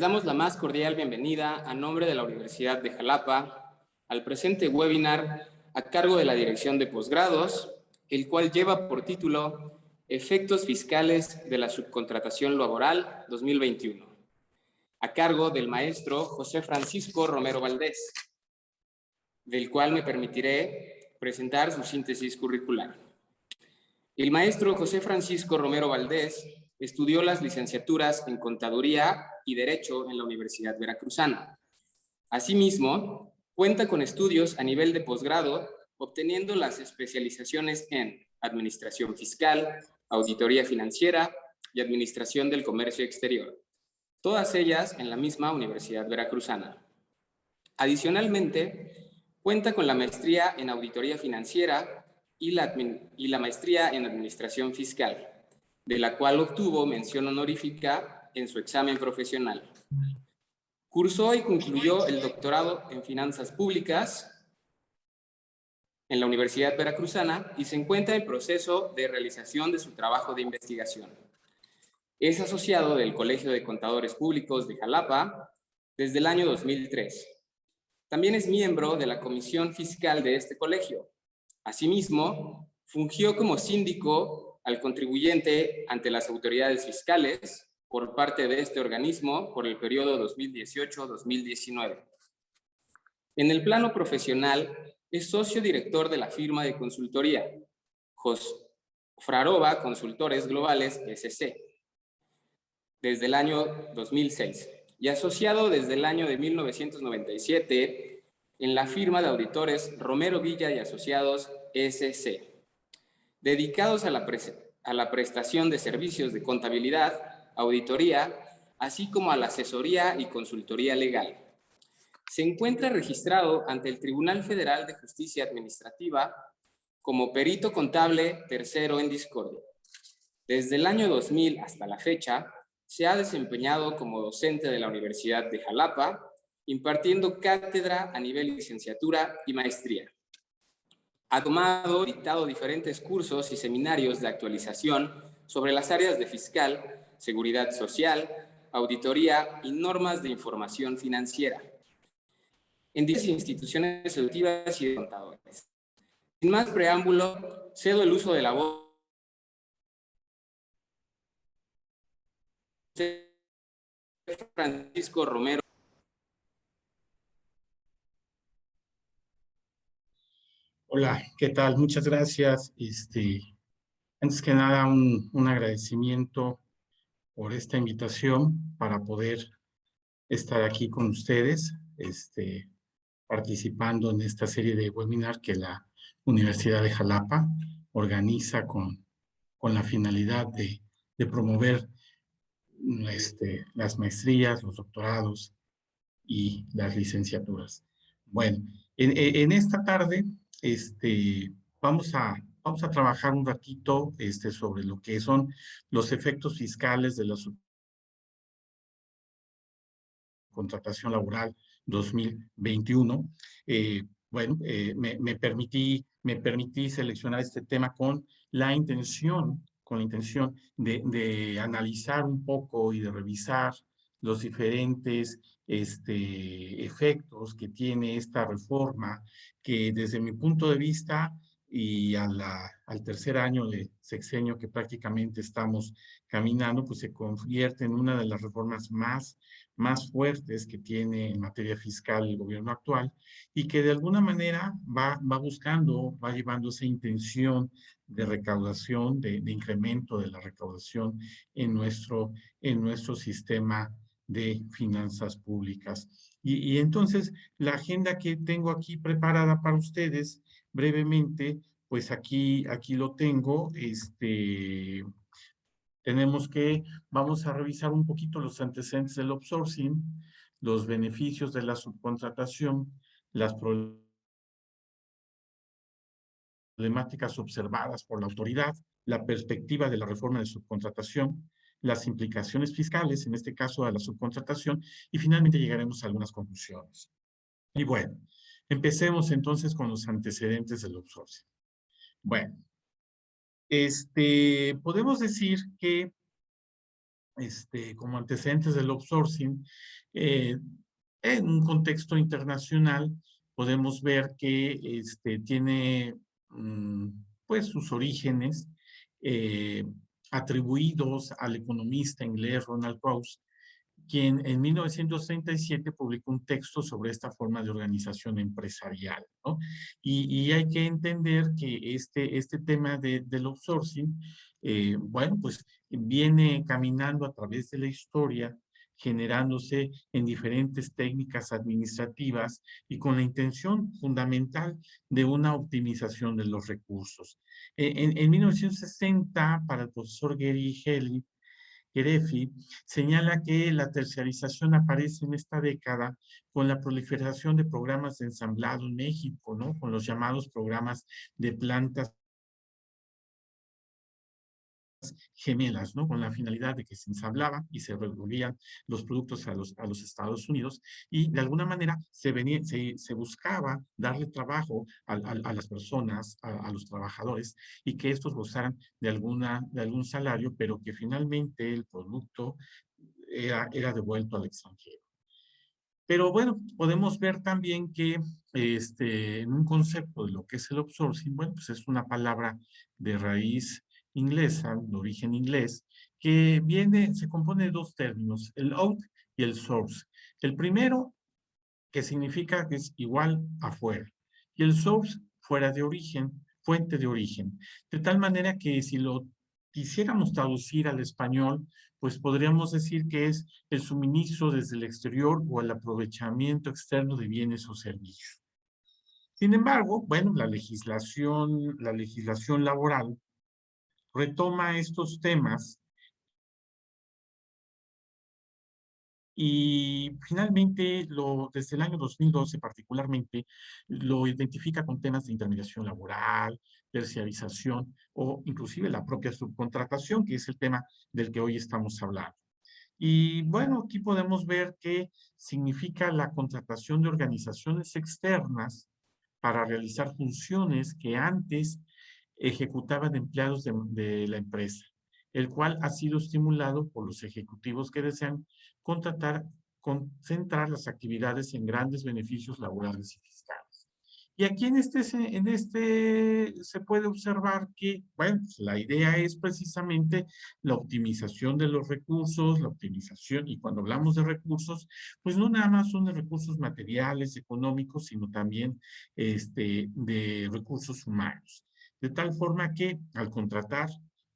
damos la más cordial bienvenida a nombre de la Universidad de Jalapa al presente webinar a cargo de la Dirección de Posgrados, el cual lleva por título Efectos fiscales de la subcontratación laboral 2021, a cargo del maestro José Francisco Romero Valdés, del cual me permitiré presentar su síntesis curricular. El maestro José Francisco Romero Valdés estudió las licenciaturas en Contaduría y Derecho en la Universidad Veracruzana. Asimismo, cuenta con estudios a nivel de posgrado, obteniendo las especializaciones en Administración Fiscal, Auditoría Financiera y Administración del Comercio Exterior, todas ellas en la misma Universidad Veracruzana. Adicionalmente, cuenta con la maestría en Auditoría Financiera y la maestría en Administración Fiscal, de la cual obtuvo mención honorífica en su examen profesional. Cursó y concluyó el doctorado en Finanzas Públicas en la Universidad Veracruzana y se encuentra en proceso de realización de su trabajo de investigación. Es asociado del Colegio de Contadores Públicos de Jalapa desde el año 2003. También es miembro de la Comisión Fiscal de este colegio. Asimismo, fungió como síndico al contribuyente ante las autoridades fiscales por parte de este organismo por el periodo 2018-2019. En el plano profesional, es socio director de la firma de consultoría Frarova Consultores Globales SC desde el año 2006 y asociado desde el año de 1997 en la firma de auditores Romero Villa y Asociados SC, dedicados a la prestación de servicios de contabilidad, auditoría, así como a la asesoría y consultoría legal. Se encuentra registrado ante el Tribunal Federal de Justicia Administrativa como perito contable tercero en discordia. Desde el año 2000 hasta la fecha, se ha desempeñado como docente de la Universidad de Jalapa, impartiendo cátedra a nivel licenciatura y maestría. Ha dictado diferentes cursos y seminarios de actualización sobre las áreas de fiscal, seguridad social, auditoría y normas de información financiera en diversas instituciones educativas y de contadores. Sin más preámbulo, cedo el uso de la voz de Francisco Romero. Hola, ¿qué tal? Muchas gracias. Antes que nada, un agradecimiento por esta invitación para poder estar aquí con ustedes, participando en esta serie de webinar que la Universidad de Jalapa organiza con la finalidad de promover las maestrías, los doctorados y las licenciaturas. Bueno, en esta tarde vamos a trabajar un ratito sobre lo que son los efectos fiscales de la subcontratación laboral 2021. Me permití seleccionar este tema con la intención de analizar un poco y de revisar los diferentes efectos que tiene esta reforma, que desde mi punto de vista y al tercer año de sexenio que prácticamente estamos caminando, pues se convierte en una de las reformas más fuertes que tiene en materia fiscal el gobierno actual y que de alguna manera va llevando esa intención de recaudación, de incremento de la recaudación en nuestro sistema de finanzas públicas. Y entonces la agenda que tengo aquí preparada para ustedes brevemente, pues aquí lo tengo. Vamos a revisar un poquito los antecedentes del outsourcing, los beneficios de la subcontratación, las problemáticas observadas por la autoridad, la perspectiva de la reforma de subcontratación, las implicaciones fiscales, en este caso de la subcontratación, y finalmente llegaremos a algunas conclusiones. Y bueno, empecemos entonces con los antecedentes del outsourcing. Bueno, podemos decir que como antecedentes del outsourcing, eh, en un contexto internacional podemos ver que tiene pues sus orígenes eh, atribuidos al economista inglés Ronald Coase, quien en 1937 publicó un texto sobre esta forma de organización empresarial, ¿no? Y hay que entender que este tema del outsourcing, bueno, pues viene caminando a través de la historia, generándose en diferentes técnicas administrativas y con la intención fundamental de una optimización de los recursos. En 1960, para el profesor Gary Helly, Gerefi señala que la terciarización aparece en esta década con la proliferación de programas de ensamblado en México, ¿no? Con los llamados programas de plantas gemelas, ¿no? Con la finalidad de que se ensamblaba y se devolvían los productos a los Estados Unidos y de alguna manera se buscaba darle trabajo a las personas, a los trabajadores y que estos gozaran de algún salario, pero que finalmente el producto era devuelto al extranjero. Pero bueno, podemos ver también que en un concepto de lo que es el outsourcing, bueno, pues es una palabra de raíz inglesa, de origen inglés, que se compone de dos términos, el out y el source. El primero, que significa que es igual afuera, y el source, fuera de origen, fuente de origen. De tal manera que si lo quisiéramos traducir al español, pues podríamos decir que es el suministro desde el exterior o el aprovechamiento externo de bienes o servicios. Sin embargo, bueno, la legislación laboral retoma estos temas y finalmente, desde el año 2012 particularmente, lo identifica con temas de intermediación laboral, terciarización o inclusive la propia subcontratación, que es el tema del que hoy estamos hablando. Y bueno, aquí podemos ver que significa la contratación de organizaciones externas para realizar funciones que antes ejecutaban empleados de la empresa, el cual ha sido estimulado por los ejecutivos que desean concentrar las actividades en grandes beneficios laborales y fiscales. Y aquí en este se puede observar que, bueno, pues la idea es precisamente la optimización de los recursos, la optimización, y cuando hablamos de recursos, pues no nada más son de recursos materiales, económicos, sino también de recursos humanos. De tal forma que al contratar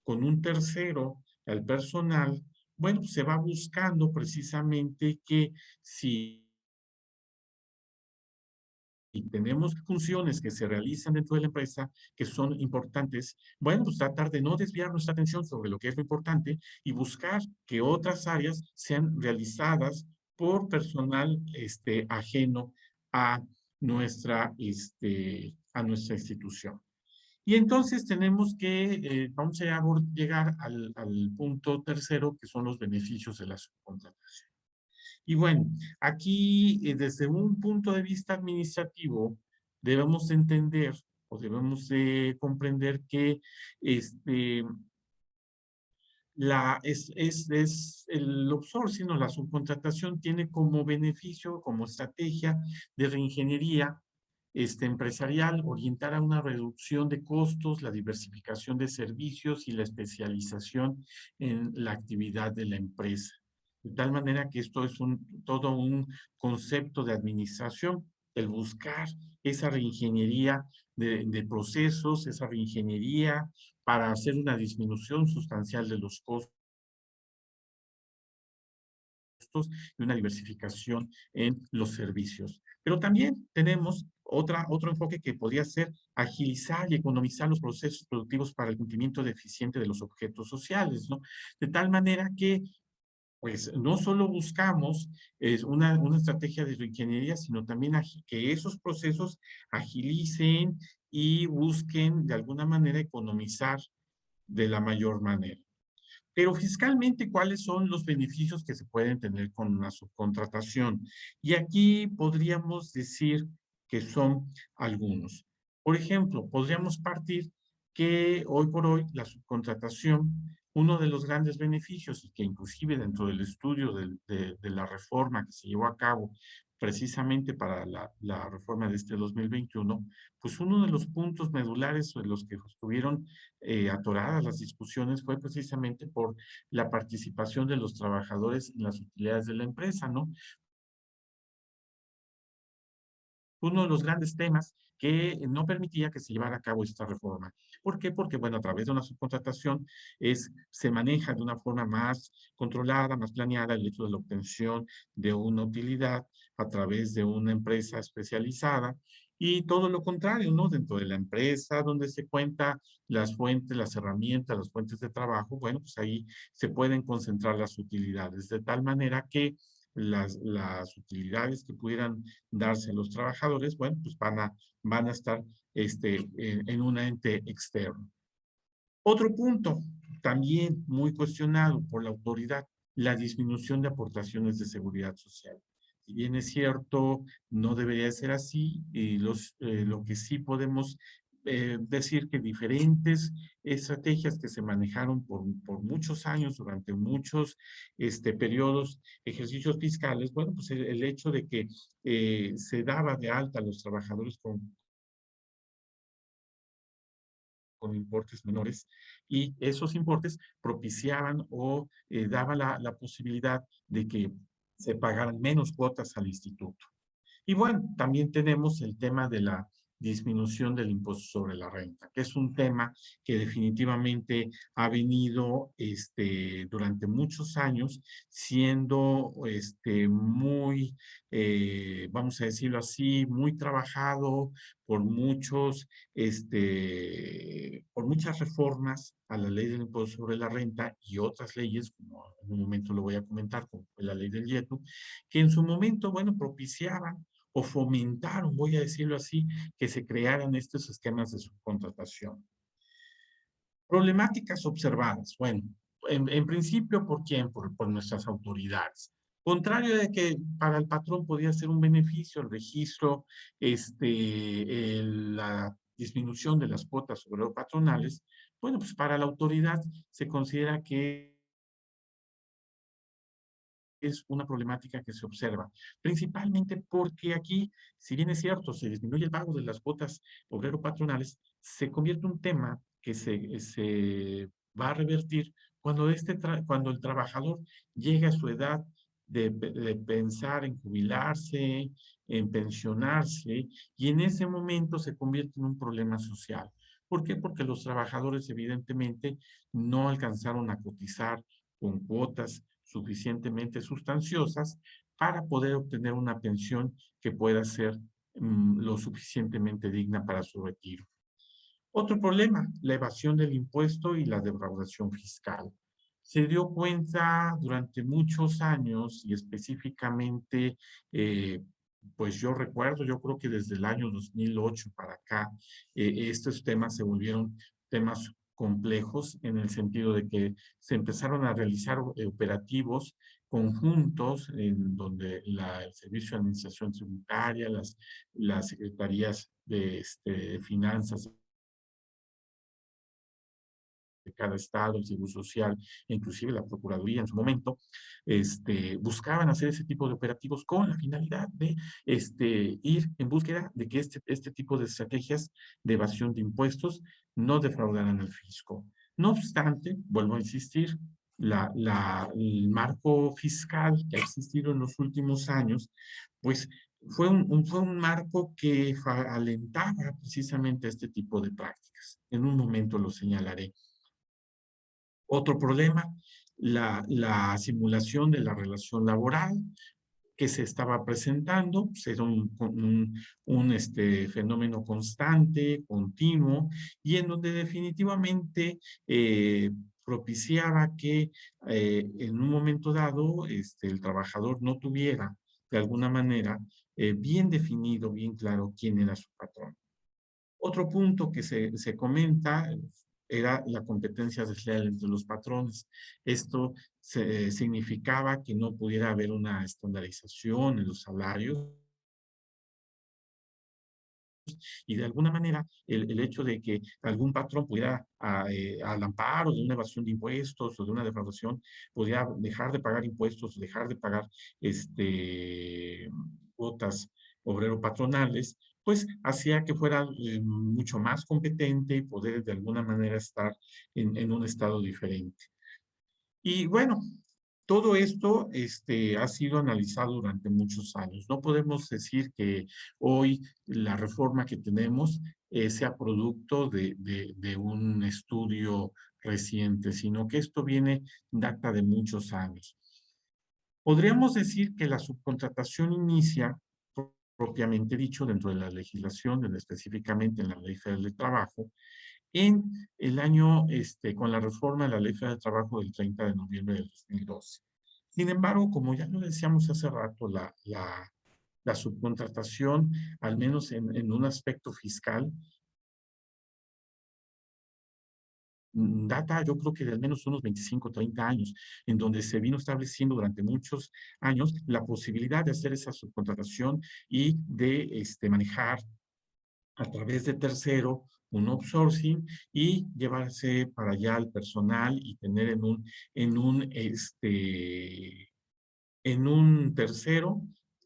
con un tercero al personal, bueno, se va buscando precisamente que si tenemos funciones que se realizan dentro de la empresa que son importantes, bueno, pues tratar de no desviar nuestra atención sobre lo que es lo importante y buscar que otras áreas sean realizadas por personal ajeno a a nuestra institución. Y entonces tenemos vamos a llegar al punto tercero, que son los beneficios de la subcontratación. Y bueno, aquí desde un punto de vista administrativo, debemos entender o debemos de comprender que el outsourcing o la subcontratación tiene como beneficio, como estrategia de reingeniería empresarial, orientar a una reducción de costos, la diversificación de servicios y la especialización en la actividad de la empresa. De tal manera que esto es todo un concepto de administración, el buscar esa reingeniería de procesos, esa reingeniería para hacer una disminución sustancial de los costos y una diversificación en los servicios. Pero también tenemos otro enfoque que podría ser agilizar y economizar los procesos productivos para el cumplimiento eficiente de los objetos sociales, ¿no? De tal manera que pues no solo buscamos una estrategia de reingeniería, sino también que esos procesos agilicen y busquen de alguna manera economizar de la mayor manera. Pero fiscalmente, ¿cuáles son los beneficios que se pueden tener con una subcontratación? Y aquí podríamos decir que son algunos. Por ejemplo, podríamos partir que hoy por hoy la subcontratación Uno de los grandes beneficios, y que inclusive dentro del estudio de la reforma que se llevó a cabo precisamente para la reforma de este 2021, pues uno de los puntos medulares en los que estuvieron atoradas las discusiones fue precisamente por la participación de los trabajadores en las utilidades de la empresa, ¿no? Uno de los grandes temas que no permitía que se llevara a cabo esta reforma. ¿Por qué? Porque, bueno, a través de una subcontratación se maneja de una forma más controlada, más planeada el hecho de la obtención de una utilidad a través de una empresa especializada y todo lo contrario, ¿no? Dentro de la empresa donde se cuenta las fuentes, las herramientas, las fuentes de trabajo, bueno, pues ahí se pueden concentrar las utilidades de tal manera que las utilidades que pudieran darse a los trabajadores, bueno, pues van a estar en un ente externo. Otro punto, también muy cuestionado por la autoridad, la disminución de aportaciones de seguridad social. Si bien es cierto, no debería ser así, y lo que sí podemos decir que diferentes estrategias que se manejaron por muchos años, durante muchos periodos, ejercicios fiscales, bueno, pues el hecho de que se daba de alta a los trabajadores con importes menores y esos importes propiciaban o daban la posibilidad de que se pagaran menos cuotas al instituto. Y bueno, también tenemos el tema de la disminución del impuesto sobre la renta, que es un tema que definitivamente ha venido durante muchos años siendo muy, vamos a decirlo así, muy trabajado por por muchas reformas a la ley del impuesto sobre la renta y otras leyes, como en un momento lo voy a comentar, como fue la ley del IETU, que en su momento, bueno, propiciaban o fomentaron, voy a decirlo así, que se crearan estos esquemas de subcontratación. Problemáticas observadas. Bueno, en principio, ¿por quién? Por nuestras autoridades. Contrario de que para el patrón podía ser un beneficio el registro, la disminución de las cuotas sobre los patronales, bueno, pues para la autoridad se considera que es una problemática que se observa, principalmente porque aquí, si bien es cierto, se disminuye el pago de las cuotas obrero-patronales, se convierte en un tema que se va a revertir cuando, cuando el trabajador llega a su edad de pensar en jubilarse, en pensionarse, y en ese momento se convierte en un problema social. ¿Por qué? Porque los trabajadores evidentemente no alcanzaron a cotizar con cuotas suficientemente sustanciosas para poder obtener una pensión que pueda ser lo suficientemente digna para su retiro. Otro problema, la evasión del impuesto y la defraudación fiscal. Se dio cuenta durante muchos años y específicamente, pues yo recuerdo, yo creo que desde el año 2008 para acá, estos temas se volvieron temas complejos en el sentido de que se empezaron a realizar operativos conjuntos en donde el Servicio de Administración Tributaria, las secretarías de finanzas de cada estado, el Seguro Social, e inclusive la Procuraduría en su momento, buscaban hacer ese tipo de operativos con la finalidad de ir en búsqueda de que este tipo de estrategias de evasión de impuestos no defraudaran al fisco. No obstante, vuelvo a insistir, el marco fiscal que ha existido en los últimos años, pues fue un marco que alentaba precisamente este tipo de prácticas. En un momento lo señalaré. Otro problema, la simulación de la relación laboral que se estaba presentando, pues era un fenómeno constante, continuo, y en donde definitivamente propiciaba que en un momento dado el trabajador no tuviera de alguna manera bien definido, bien claro quién era su patrón. Otro punto que se comenta era la competencia desleal entre los patrones. Esto significaba que no pudiera haber una estandarización en los salarios y de alguna manera el hecho de que algún patrón pudiera, al amparo de una evasión de impuestos o de una defraudación, pudiera dejar de pagar impuestos, dejar de pagar cuotas obrero-patronales, pues hacía que fuera mucho más competente y poder de alguna manera estar en un estado diferente. Y bueno, todo esto ha sido analizado durante muchos años. No podemos decir que hoy la reforma que tenemos sea producto de un estudio reciente, sino que esto data de muchos años. Podríamos decir que la subcontratación inicia, propiamente dicho, dentro de la legislación, específicamente en la Ley Federal de Trabajo, en el año, con la reforma de la Ley Federal de Trabajo del 30 de noviembre del 2012. Sin embargo, como ya lo decíamos hace rato, la subcontratación, al menos en un aspecto fiscal, data yo creo que de al menos unos 25, 30 años, en donde se vino estableciendo durante muchos años la posibilidad de hacer esa subcontratación y de manejar a través de tercero un outsourcing y llevarse para allá al personal y tener en un, en un tercero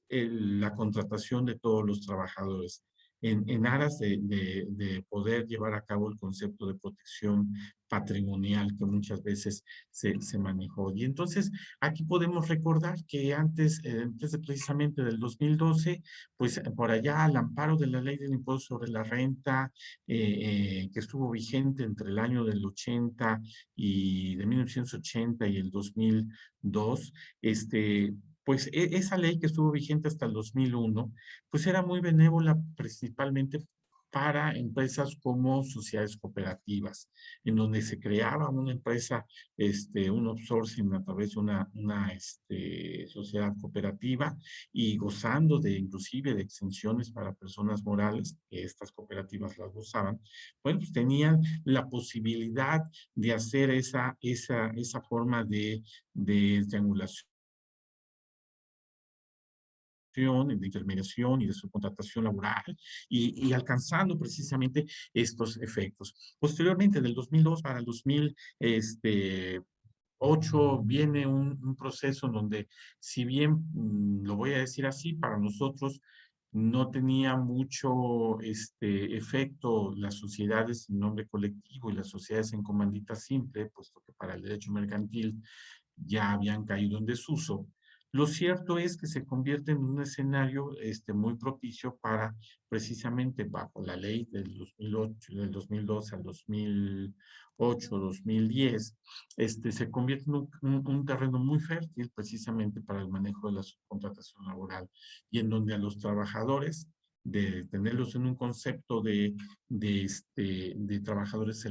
la contratación de todos los trabajadores en aras de poder llevar a cabo el concepto de protección patrimonial que muchas veces se manejó. Y entonces aquí podemos recordar que antes de precisamente del 2012, pues por allá al amparo de la ley del impuesto sobre la renta, que estuvo vigente entre el año del 80 y de 1980 y el 2002, pues esa ley que estuvo vigente hasta el 2001, pues era muy benévola principalmente para empresas como sociedades cooperativas, en donde se creaba una empresa, un outsourcing a través de una sociedad cooperativa y gozando de inclusive de exenciones para personas morales, que estas cooperativas las gozaban, bueno, pues tenían la posibilidad de hacer esa forma de triangulación de intermediación y de subcontratación laboral y alcanzando precisamente estos efectos. Posteriormente, del 2002 para el 2008, viene un proceso en donde, si bien lo voy a decir así, para nosotros no tenía mucho efecto las sociedades en nombre colectivo y las sociedades en comandita simple, puesto que para el derecho mercantil ya habían caído en desuso. Lo cierto es que se convierte en un escenario muy propicio para, precisamente bajo la ley del 2008, del 2012 al 2008, 2010, se convierte en un terreno muy fértil precisamente para el manejo de la subcontratación laboral y en donde a los trabajadores, de tenerlos en un concepto de trabajadores, se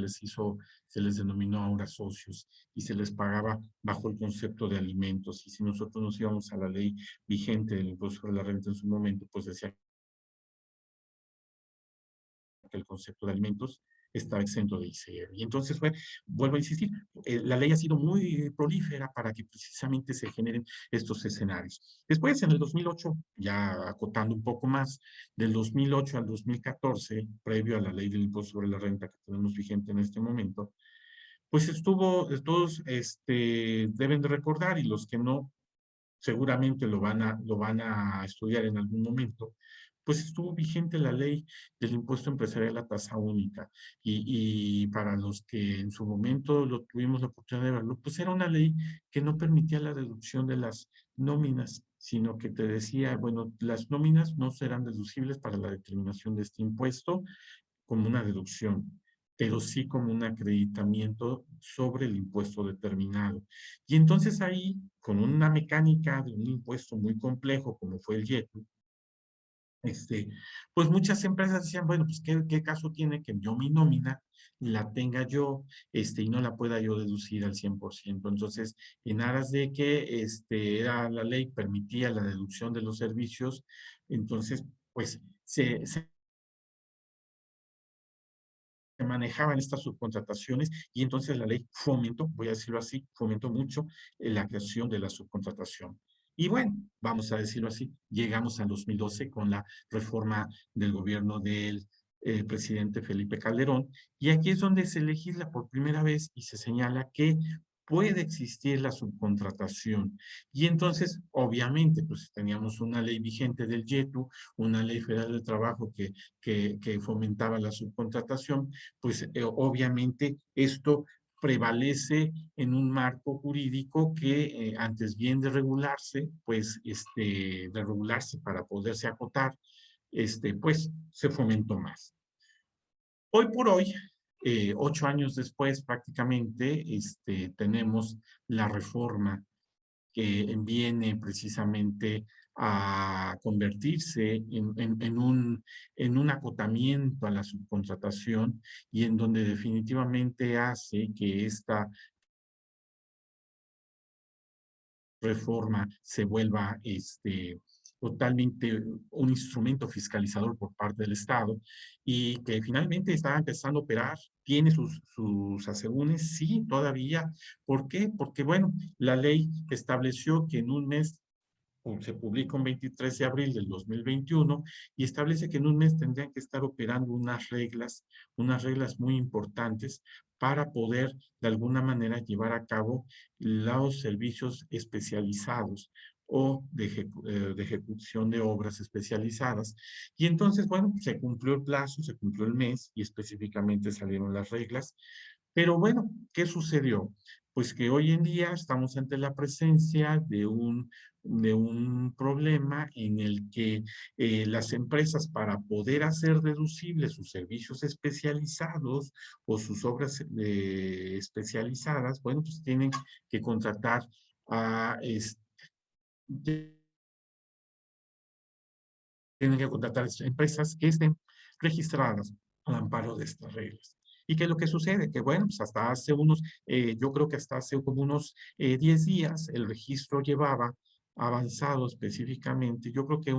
les denominó ahora socios y se les pagaba bajo el concepto de alimentos. Y si nosotros nos íbamos a la ley vigente del impuesto sobre la renta en su momento, pues decía que el concepto de alimentos estaba exento de ICR. Y entonces vuelvo a insistir, la ley ha sido muy prolífera para que precisamente se generen estos escenarios. Después, en el 2008, ya acotando un poco más, del 2008 al 2014, previo a la ley del impuesto sobre la renta que tenemos vigente en este momento, pues todos deben de recordar, y los que no, seguramente lo van a estudiar en algún momento, pues estuvo vigente la ley del impuesto empresarial a tasa única. Y para los que en su momento lo tuvimos la oportunidad de verlo, pues era una ley que no permitía la deducción de las nóminas, sino que te decía, bueno, las nóminas no serán deducibles para la determinación de este impuesto como una deducción, pero sí como un acreditamiento sobre el impuesto determinado. Y entonces ahí, con una mecánica de un impuesto muy complejo como fue el IETU, este, pues muchas empresas decían, bueno, pues ¿qué caso tiene que yo mi nómina la tenga yo y no la pueda yo deducir al 100%? Entonces, en aras de que era la ley, permitía la deducción de los servicios, entonces, pues se manejaban estas subcontrataciones y entonces la ley fomentó, voy a decirlo así, fomentó mucho la creación de la subcontratación. Y bueno, vamos a decirlo así, llegamos al 2012 con la reforma del gobierno del presidente Felipe Calderón, y aquí es donde se legisla por primera vez y se señala que puede existir la subcontratación. Y entonces, obviamente, pues teníamos una ley vigente del YETU, una ley federal del trabajo que fomentaba la subcontratación, pues obviamente esto prevalece en un marco jurídico que antes bien de regularse, pues de regularse para poderse acotar, pues se fomentó más. Hoy por hoy, 8 años después prácticamente, tenemos la reforma que viene precisamente a convertirse en un acotamiento a la subcontratación y en donde definitivamente hace que esta reforma se vuelva totalmente un instrumento fiscalizador por parte del Estado y que finalmente está empezando a operar, tiene sus asegúnes, sí, todavía. ¿Por qué? Porque, bueno, la ley estableció que en un mes se publica un 23 de abril del 2021 y establece que en un mes tendrían que estar operando unas reglas muy importantes para poder de alguna manera llevar a cabo los servicios especializados o de ejecución de obras especializadas. Y entonces, bueno, se cumplió el plazo, se cumplió el mes y específicamente salieron las reglas. Pero bueno, ¿qué sucedió? Pues que hoy en día estamos ante la presencia de un problema en el que las empresas para poder hacer deducibles sus servicios especializados o sus obras especializadas, bueno, pues tienen que contratar a, tienen que contratar empresas que estén registradas al amparo de estas reglas. ¿Y qué es lo que sucede? Que bueno, pues hasta hace yo creo que hasta hace como unos 10 días el registro llevaba avanzado específicamente, yo creo que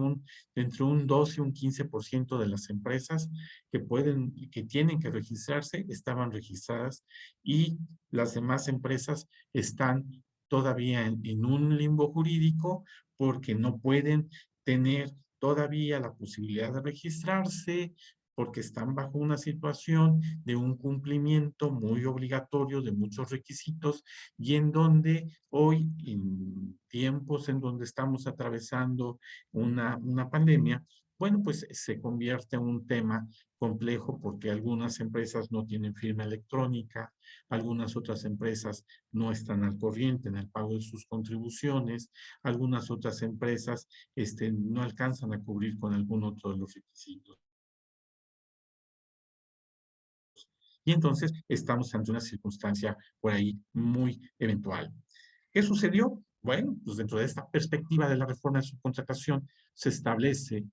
entre un 12 y un 15% de las empresas que tienen que registrarse estaban registradas y las demás empresas están todavía en un limbo jurídico porque no pueden tener todavía la posibilidad de registrarse porque están bajo una situación de un cumplimiento muy obligatorio de muchos requisitos y en donde hoy, en tiempos en donde estamos atravesando una pandemia, bueno, pues se convierte en un tema complejo porque algunas empresas no tienen firma electrónica, algunas otras empresas no están al corriente en el pago de sus contribuciones, algunas otras empresas no alcanzan a cubrir con algún otro de los requisitos. Y entonces estamos ante una circunstancia por ahí muy eventual. ¿Qué sucedió? Bueno, pues dentro de esta perspectiva de la reforma de subcontratación se establece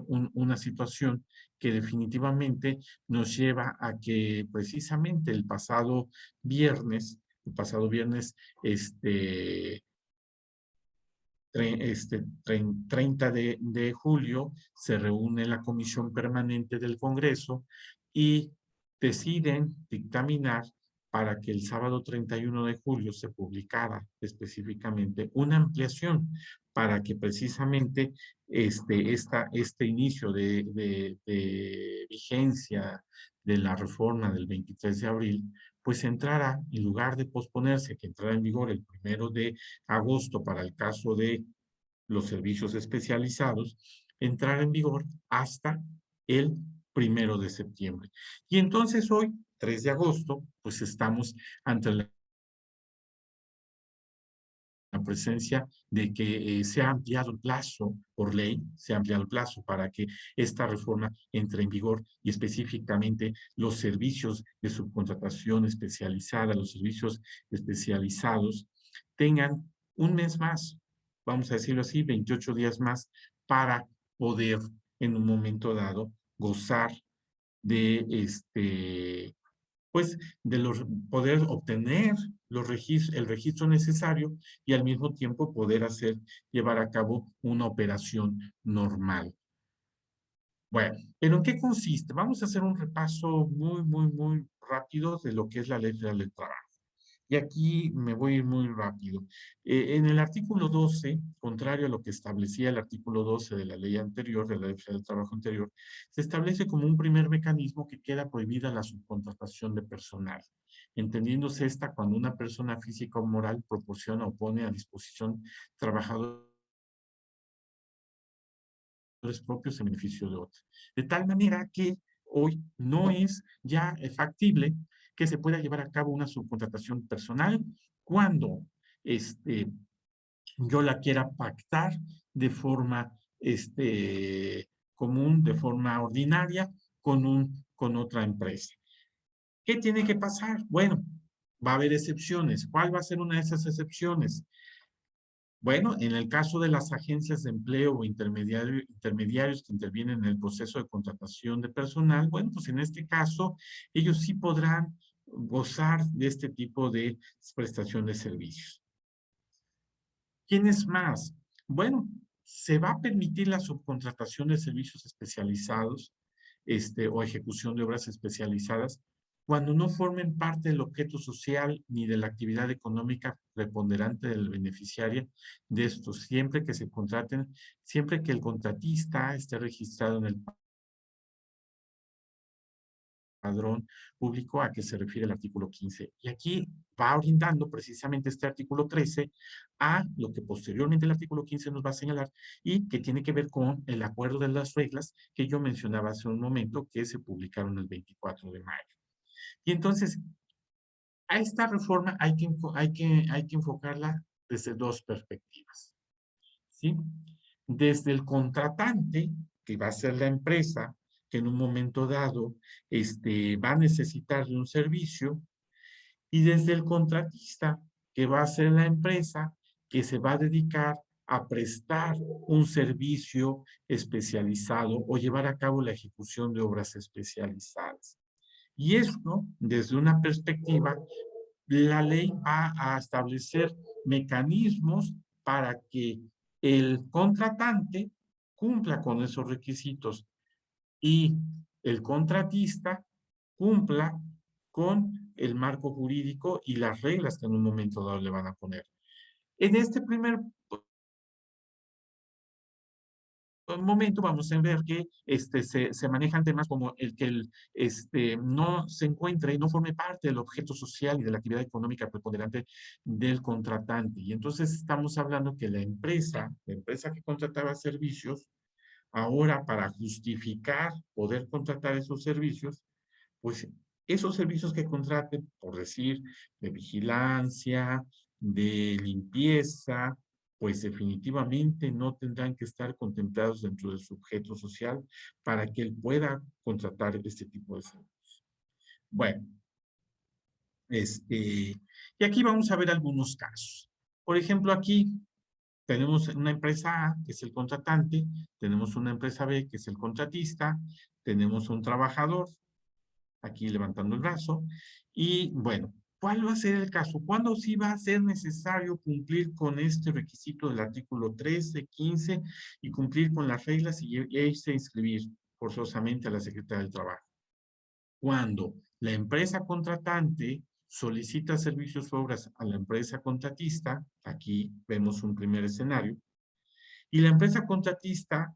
una situación que definitivamente nos lleva a que precisamente el pasado viernes, 30 de julio, se reúne la Comisión Permanente del Congreso y deciden dictaminar para que el sábado 31 de julio se publicara específicamente una ampliación para que precisamente este inicio de vigencia de la reforma del 23 de abril, pues entrara, en lugar de posponerse, que entrara en vigor el 1 de agosto para el caso de los servicios especializados, entrar en vigor hasta el 1 de septiembre. Y entonces hoy, 3 de agosto, pues estamos ante la presencia de que se ha ampliado el plazo por ley, se ha ampliado el plazo para que esta reforma entre en vigor y específicamente los servicios de subcontratación especializada, los servicios especializados, tengan un mes más, vamos a decirlo así, 28 días más para poder en un momento dado gozar de pues poder obtener el registro necesario y al mismo tiempo poder llevar a cabo una operación normal. Bueno, pero ¿en qué consiste? Vamos a hacer un repaso muy rápido de lo que es la Ley Federal del Trabajo. Y aquí me voy a ir muy rápido. En el artículo 12, contrario a lo que establecía el artículo 12 de la ley anterior, de la Ley Federal del Trabajo anterior, se establece como un primer mecanismo que queda prohibida la subcontratación de personal, entendiéndose esta cuando una persona física o moral proporciona o pone a disposición trabajadores propios en beneficio de otros. De tal manera que hoy no es ya factible que se pueda llevar a cabo una subcontratación personal cuando yo la quiera pactar de forma común, de forma ordinaria, con otra empresa. ¿Qué tiene que pasar? Bueno, va a haber excepciones. ¿Cuál va a ser una de esas excepciones? Bueno, en el caso de las agencias de empleo o intermediarios que intervienen en el proceso de contratación de personal, bueno, pues en este caso ellos sí podrán gozar de este tipo de prestación de servicios. ¿Quiénes más? Bueno, se va a permitir la subcontratación de servicios especializados o ejecución de obras especializadas cuando no formen parte del objeto social ni de la actividad económica preponderante del beneficiario de estos, siempre que se contraten, siempre que el contratista esté registrado en el padrón público a que se refiere el artículo 15. Y aquí va orientando precisamente este artículo 13 a lo que posteriormente el artículo 15 nos va a señalar y que tiene que ver con el acuerdo de las reglas que yo mencionaba hace un momento que se publicaron el 24 de mayo. Y entonces, a esta reforma hay que enfocarla desde dos perspectivas, ¿sí? Desde el contratante, que va a ser la empresa, que en un momento dado va a necesitar de un servicio, y desde el contratista, que va a ser la empresa que se va a dedicar a prestar un servicio especializado o llevar a cabo la ejecución de obras especializadas. Y esto, desde una perspectiva, la ley va a establecer mecanismos para que el contratante cumpla con esos requisitos y el contratista cumpla con el marco jurídico y las reglas que en un momento dado le van a poner. En este primer momento vamos a ver que se manejan temas como el que no se encuentre y no forme parte del objeto social y de la actividad económica preponderante del contratante. Y entonces estamos hablando que la empresa que contrataba servicios, ahora para justificar poder contratar esos servicios, pues esos servicios que contraten, por decir, de vigilancia, de limpieza, pues definitivamente no tendrán que estar contemplados dentro del sujeto social para que él pueda contratar este tipo de servicios. Bueno, y aquí vamos a ver algunos casos. Por ejemplo, aquí tenemos una empresa A, que es el contratante, tenemos una empresa B, que es el contratista, tenemos un trabajador, aquí levantando el brazo. Y bueno, ¿cuál va a ser el caso? ¿Cuándo sí va a ser necesario cumplir con este requisito del artículo 13, 15 y cumplir con las reglas y irse a inscribir forzosamente a la Secretaría del Trabajo? Cuando la empresa contratante solicita servicios o obras a la empresa contratista, aquí vemos un primer escenario, y la empresa contratista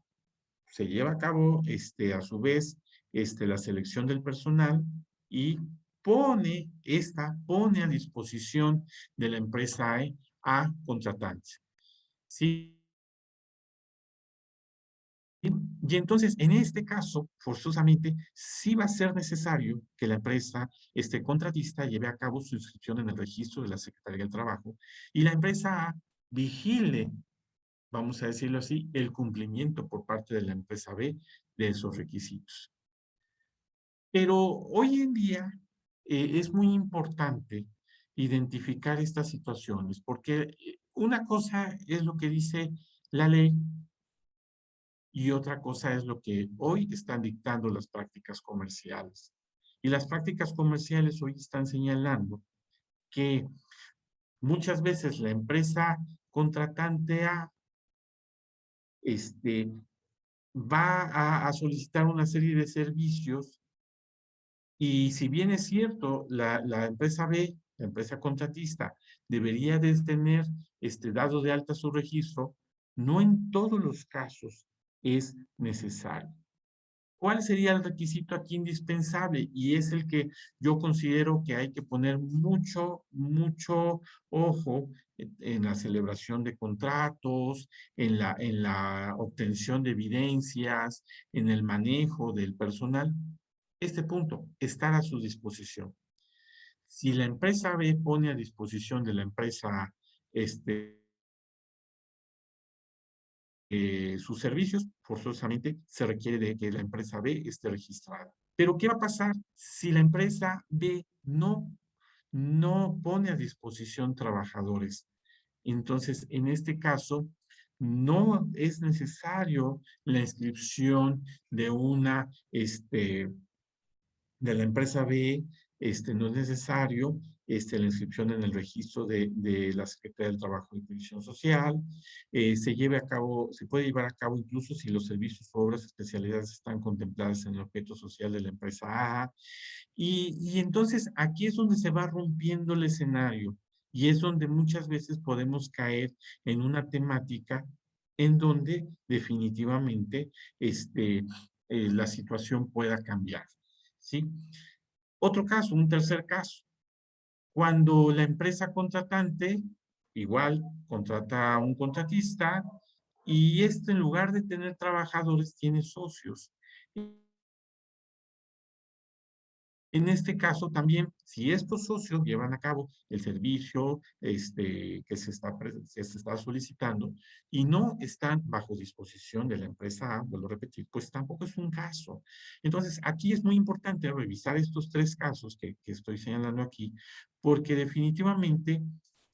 se lleva a cabo, a su vez, la selección del personal y pone a disposición de la empresa a contratantes. ¿Sí? Y entonces, en este caso, forzosamente, sí va a ser necesario que la empresa, contratista, lleve a cabo su inscripción en el registro de la Secretaría del Trabajo y la empresa A vigile, vamos a decirlo así, el cumplimiento por parte de la empresa B de esos requisitos. Pero hoy en día es muy importante identificar estas situaciones, porque una cosa es lo que dice la ley y otra cosa es lo que hoy están dictando las prácticas comerciales. Y las prácticas comerciales hoy están señalando que muchas veces la empresa contratante A este, va a solicitar una serie de servicios y si bien es cierto, la empresa B la empresa contratista, debería de tener dado de alta su registro, no en todos los casos es necesario. ¿Cuál sería el requisito aquí indispensable? Y es el que yo considero que hay que poner mucho ojo en la celebración de contratos, en la obtención de evidencias, en el manejo del personal. Este punto, estar a su disposición. Si la empresa B pone a disposición de la empresa A, sus servicios, forzosamente se requiere de que la empresa B esté registrada. Pero ¿qué va a pasar si la empresa B no pone a disposición trabajadores? Entonces, en este caso, no es necesario la inscripción de de la empresa B, no es necesario la inscripción en el registro de la Secretaría del Trabajo y Previsión Social. Se puede llevar a cabo incluso si los servicios, obras, especialidades están contempladas en el objeto social de la empresa A. Y entonces aquí es donde se va rompiendo el escenario y es donde muchas veces podemos caer en una temática en donde definitivamente la situación pueda cambiar. ¿Sí? Otro caso, un tercer caso, cuando la empresa contratante, igual, contrata a un contratista y en lugar de tener trabajadores, tiene socios. En este caso también, si estos socios llevan a cabo el servicio que se está solicitando y no están bajo disposición de la empresa A, vuelvo a repetir, pues tampoco es un caso. Entonces, aquí es muy importante revisar estos tres casos que estoy señalando aquí, porque definitivamente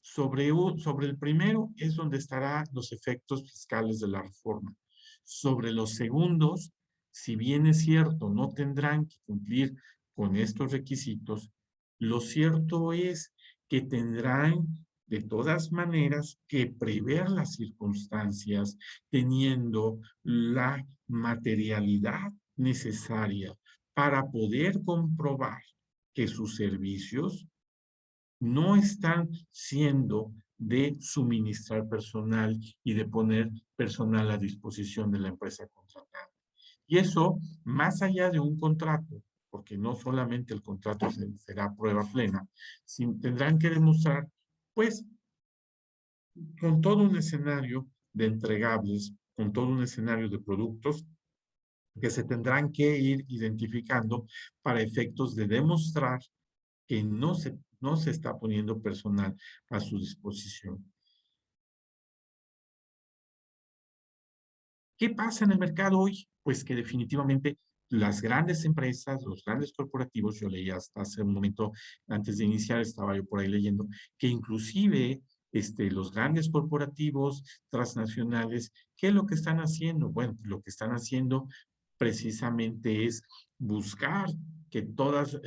sobre el primero es donde estarán los efectos fiscales de la reforma. Sobre los segundos, si bien es cierto, no tendrán que cumplir con estos requisitos, lo cierto es que tendrán de todas maneras que prever las circunstancias teniendo la materialidad necesaria para poder comprobar que sus servicios no están siendo de suministrar personal y de poner personal a disposición de la empresa contratada. Y eso, más allá de un contrato, porque no solamente el contrato será prueba plena, tendrán que demostrar, pues, con todo un escenario de entregables, con todo un escenario de productos que se tendrán que ir identificando para efectos de demostrar que no se está poniendo personal a su disposición. ¿Qué pasa en el mercado hoy? Pues que definitivamente las grandes empresas, los grandes corporativos, yo leía hasta hace un momento, antes de iniciar, estaba yo por ahí leyendo, que inclusive los grandes corporativos transnacionales, ¿qué es lo que están haciendo? Bueno, lo que están haciendo precisamente es buscar que todas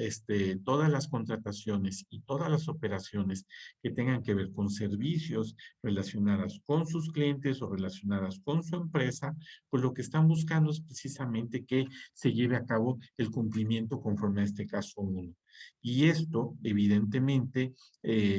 las contrataciones y todas las operaciones que tengan que ver con servicios relacionadas con sus clientes o relacionadas con su empresa, pues lo que están buscando es precisamente que se lleve a cabo el cumplimiento conforme a este caso 1. Y esto, evidentemente,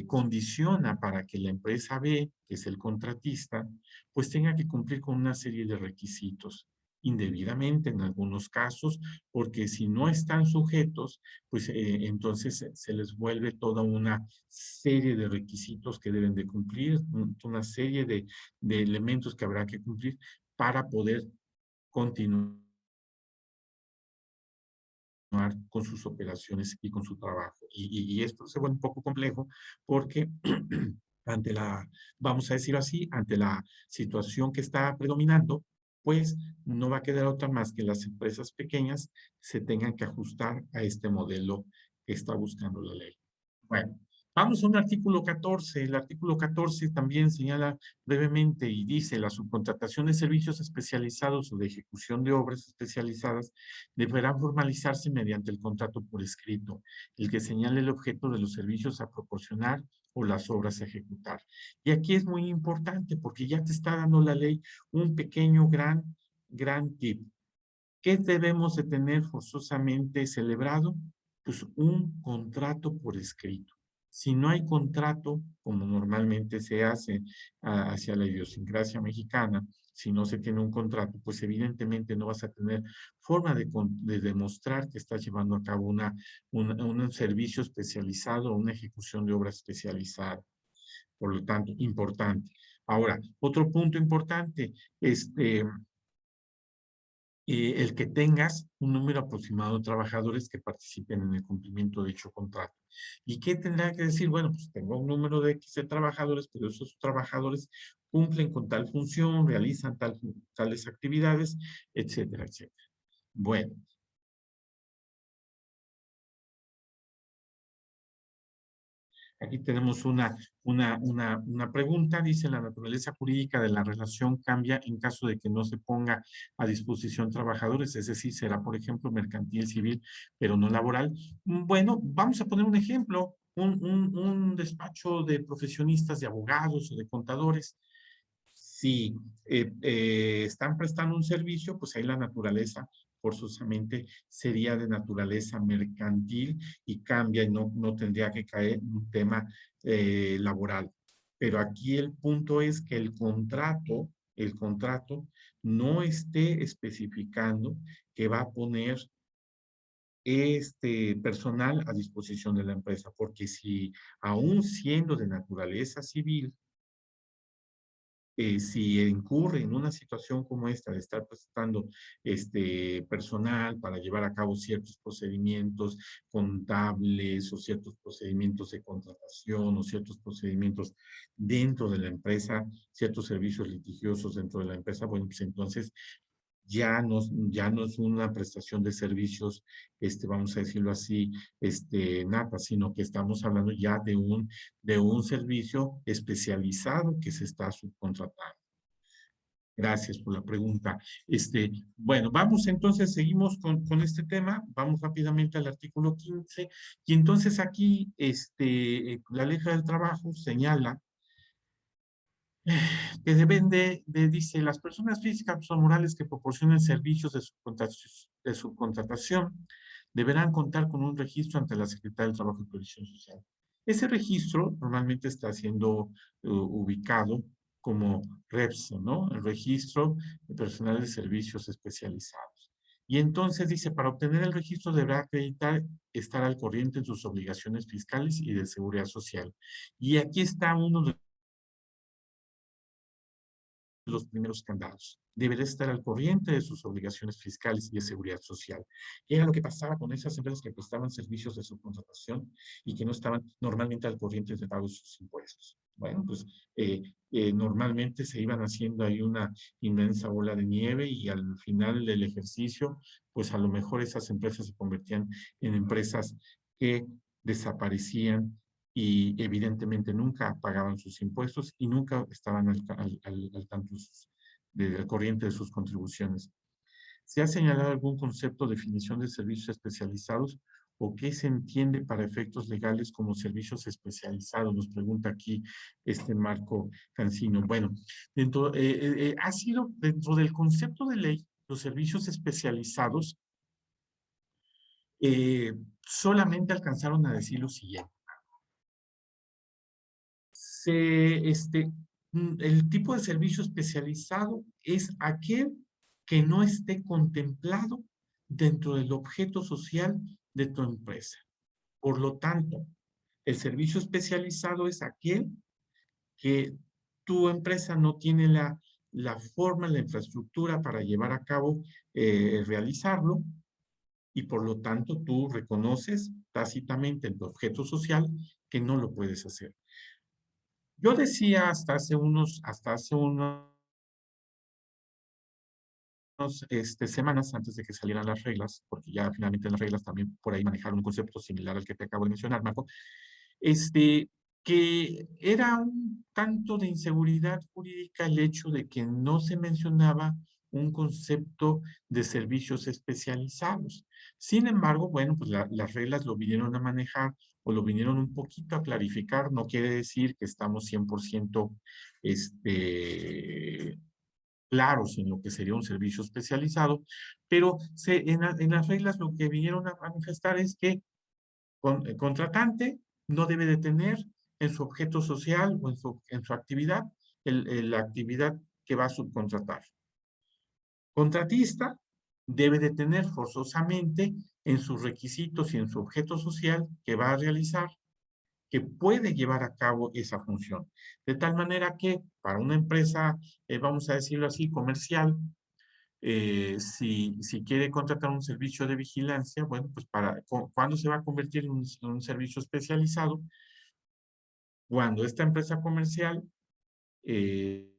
condiciona para que la empresa B, que es el contratista, pues tenga que cumplir con una serie de requisitos indebidamente en algunos casos, porque si no están sujetos, pues entonces se les vuelve toda una serie de requisitos que deben de cumplir, una serie de elementos que habrá que cumplir para poder continuar con sus operaciones y con su trabajo. Y esto se vuelve un poco complejo porque ante vamos a decir así, ante la situación que está predominando, pues no va a quedar otra más que las empresas pequeñas se tengan que ajustar a este modelo que está buscando la ley. Bueno, vamos a un artículo 14. El artículo 14 también señala brevemente y dice: la subcontratación de servicios especializados o de ejecución de obras especializadas deberán formalizarse mediante el contrato por escrito, el que señale el objeto de los servicios a proporcionar o las obras a ejecutar. Y aquí es muy importante porque ya te está dando la ley un pequeño, gran tip. ¿Qué debemos de tener forzosamente celebrado? Pues un contrato por escrito. Si no hay contrato, como normalmente se hace hacia la idiosincrasia mexicana, si no se tiene un contrato, pues evidentemente no vas a tener forma de demostrar que estás llevando a cabo un servicio especializado o una ejecución de obra especializada. Por lo tanto, importante. Ahora, otro punto importante, el que tengas un número aproximado de trabajadores que participen en el cumplimiento de dicho contrato. ¿Y qué tendrá que decir? Bueno, pues tengo un número de X de trabajadores, pero esos trabajadores cumplen con tal función, realizan tales actividades, etcétera, etcétera. Bueno, aquí tenemos una pregunta. Dice, la naturaleza jurídica de la relación cambia en caso de que no se ponga a disposición trabajadores, es decir, será, por ejemplo, mercantil, civil, pero no laboral. Bueno, vamos a poner un ejemplo, un despacho de profesionistas, de abogados o de contadores. Si están prestando un servicio, pues ahí la naturaleza forzosamente sería de naturaleza mercantil y cambia y no tendría que caer en un tema laboral. Pero aquí el punto es que el contrato no esté especificando que va a poner este personal a disposición de la empresa, porque si aún siendo de naturaleza civil, si incurre en una situación como esta de estar prestando personal para llevar a cabo ciertos procedimientos contables o ciertos procedimientos de contratación o ciertos procedimientos dentro de la empresa, ciertos servicios litigiosos dentro de la empresa, bueno, pues entonces ya no es una prestación de servicios, vamos a decirlo así, nata, sino que estamos hablando ya de un servicio especializado que se está subcontratando. Gracias por la pregunta. Bueno, vamos entonces, seguimos con este tema, vamos rápidamente al artículo 15, y entonces aquí la ley del trabajo señala que deben dice, las personas físicas o morales que proporcionen servicios de subcontratación deberán contar con un registro ante la Secretaría del Trabajo y Previsión Social. Ese registro normalmente está siendo ubicado como REPSO, ¿no? El Registro de Personal de Servicios Especializados. Y entonces dice, para obtener el registro deberá acreditar estar al corriente en sus obligaciones fiscales y de seguridad social. Y aquí está uno de los primeros candados. Deberá estar al corriente de sus obligaciones fiscales y de seguridad social. ¿Qué era lo que pasaba con esas empresas que prestaban servicios de subcontratación y que no estaban normalmente al corriente de pago de sus impuestos? Bueno, pues normalmente se iban haciendo ahí una inmensa bola de nieve y al final del ejercicio, pues a lo mejor esas empresas se convertían en empresas que desaparecían y evidentemente nunca pagaban sus impuestos y nunca estaban al tanto al corriente de sus contribuciones. ¿Se ha señalado algún concepto de definición de servicios especializados o qué se entiende para efectos legales como servicios especializados? Nos pregunta aquí Marco Cancino. Bueno, ha sido dentro del concepto de ley, los servicios especializados solamente alcanzaron a decir lo siguiente. El tipo de servicio especializado es aquel que no esté contemplado dentro del objeto social de tu empresa. Por lo tanto, el servicio especializado es aquel que tu empresa no tiene la forma, la infraestructura para llevar a cabo, realizarlo, y por lo tanto tú reconoces tácitamente en tu objeto social que no lo puedes hacer. Yo decía hasta hace unos semanas antes de que salieran las reglas, porque ya finalmente en las reglas también por ahí manejaron un concepto similar al que te acabo de mencionar, Marco, que era un tanto de inseguridad jurídica el hecho de que no se mencionaba un concepto de servicios especializados. Sin embargo, bueno, pues las reglas lo vinieron a manejar o lo vinieron un poquito a clarificar. No quiere decir que estamos 100% claros en lo que sería un servicio especializado, pero en las reglas lo que vinieron a manifestar es que contratante no debe de tener en su objeto social o en su actividad, la actividad que va a subcontratar. Contratista debe de tener forzosamente en sus requisitos y en su objeto social que va a realizar, que puede llevar a cabo esa función. De tal manera que para una empresa, vamos a decirlo así, comercial, si quiere contratar un servicio de vigilancia, bueno, pues ¿cuándo se va a convertir en un servicio especializado? Cuando esta empresa comercial eh,